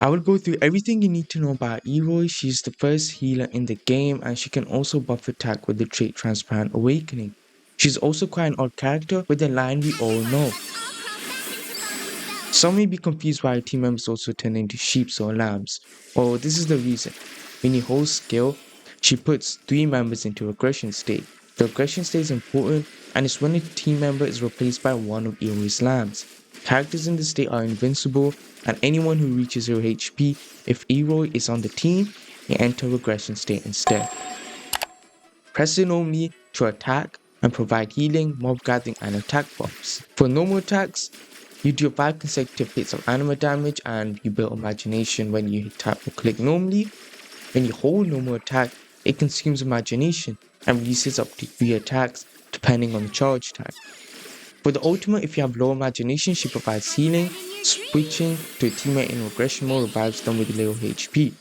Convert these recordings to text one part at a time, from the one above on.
I will go through everything you need to know about Iroi. She's the first healer in the game and she can also buff attack with the trait Transparent Awakening. She's also quite an odd character with a line we all know. Some may be confused why team members also turn into sheep or lambs. Well, this is the reason. When you hold skill, she puts 3 members into regression state. The regression state is important and it's when a team member is replaced by one of Iroi's lambs. Characters in the state are invincible and anyone who reaches 0 HP, if Iroi is on the team, they enter regression state instead. Press it normally to attack and provide healing, mob gathering and attack buffs. For normal attacks, you do 5 consecutive hits of anima damage and you build imagination when you tap or click normally. When you hold normal attack, it consumes imagination and releases up to 3 attacks depending on the charge type. For the ultimate, if you have low imagination, she provides healing. Switching to a teammate in regression mode revives them with little HP.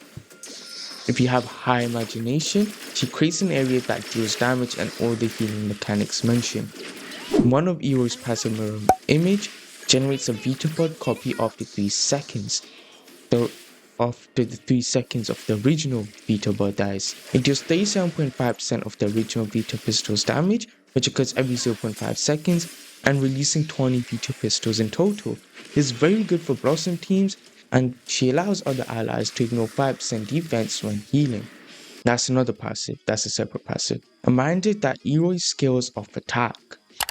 If you have high imagination, she creates an area that deals damage and all the healing mechanics mentioned. One of Iroi's passive mirror image generates a Vitapod copy after 3 seconds. After the 3 seconds of the original Vitapod dies, it deals 37.5% of the original Vita Pistol's damage, which occurs every 0.5 seconds, and releasing 20 Vita Pistols in total. This is very good for Blossom teams, and she allows other allies to ignore 5% defense when healing. That's another passive, that's a separate passive. I'm reminded that Iroi's skills off attack.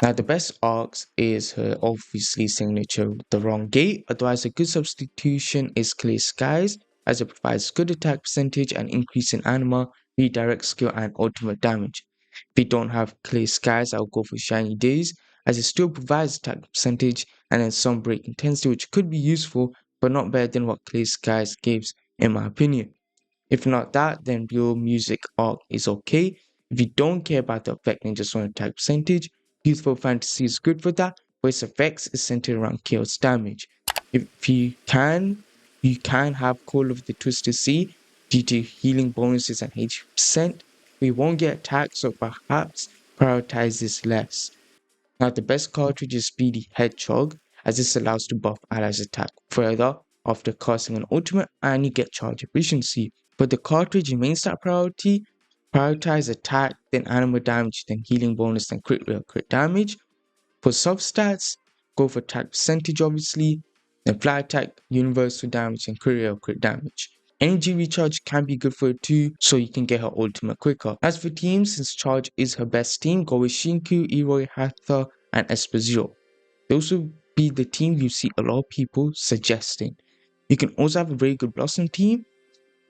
Now the best arcs is her obviously signature The Wrong Gate, otherwise a good substitution is Clear Skies, as it provides good attack percentage and increase in anima, redirect skill and ultimate damage. If you don't have Clear Skies, I'll go for Shiny Days, as it still provides attack percentage and then some break intensity, which could be useful but not better than what Clear Skies gives in my opinion. If not that, then Real Music Arc is okay. If you don't care about the effect and just want attack percentage, Youthful Fantasy is good for that, but its effects is centered around chaos damage. If you can have Call of the Twisted Sea due to healing bonuses and HP%, we won't get attacked, so perhaps prioritize this less. Now the best cartridge is Speedy Hedgehog, as this allows to buff allies attack further after casting an ultimate and you get charge efficiency. But the cartridge in main stat priority, prioritize attack, then anima damage, then healing bonus, then crit rate, crit damage. For substats, go for attack percentage obviously, then fly attack, universal damage, and crit rate, crit damage. Energy recharge can be good for her too, so you can get her ultimate quicker. As for teams, since charge is her best team, go with Shinku, Iroi, Hatha, and Espazio. Those will be the team you see a lot of people suggesting. You can also have a very good Blossom team,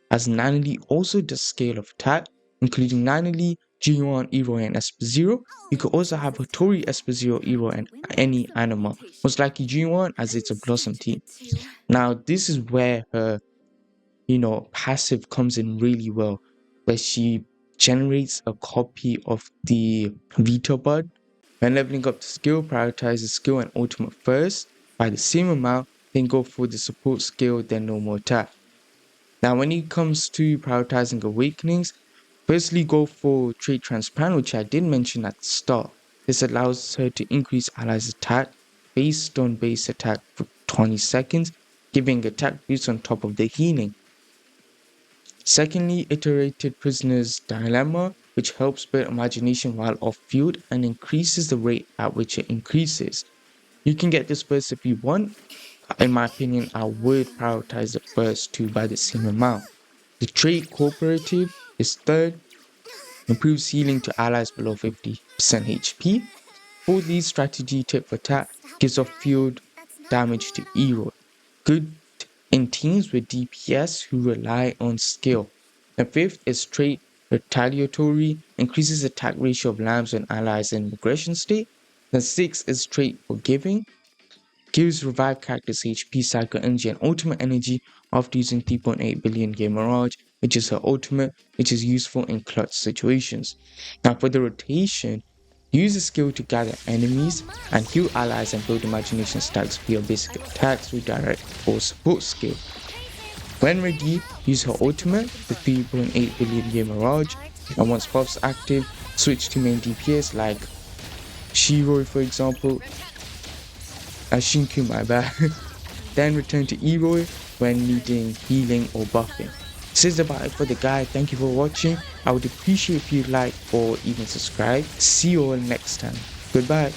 as Nanali also does scale of attack, including Nanali, G1, Iroi, and Espazio. You could also have Hattori, Espazio, Iroi, and any anima, most likely G1 as it's a Blossom team. Now this is where her passive comes in really well, where she generates a copy of the Vitapod. When leveling up the skill, prioritize the skill and ultimate first by the same amount, then go for the support skill, then normal attack. Now when it comes to prioritizing awakenings, firstly go for trait Transparent, which I did mention at the start. This allows her to increase allies attack based on base attack for 20 seconds, giving attack boost on top of the healing. Secondly, Iterated Prisoner's Dilemma, which helps build imagination while off-field and increases the rate at which it increases. You can get this first if you want. In my opinion, I would prioritize the first two by the same amount. The trait Cooperative is third, improves healing to allies below 50% HP. Fourthly, Strategy Tip for Attack gives off-field damage to Iroi. Good in teams with DPS who rely on skill. The fifth is trait Retaliatory, increases attack ratio of lambs when allies in regression state. The sixth is trait Forgiving, gives revived characters HP, cycle energy, and ultimate energy after using 3.8 billion game Mirage, which is her ultimate, which is useful in clutch situations. Now for the rotation, use the skill to gather enemies and heal allies and build imagination stacks for your basic attacks, redirect, or support skill. When ready, use her ultimate, the 3.8 billion game Mirage, and once buffs active, switch to main DPS like Shiroi for example, Shinku my bad, then return to Iroi when needing healing or buffing. This is about it for the guide. Thank you for watching. I would appreciate if you like or even subscribe. See you all next time. Goodbye.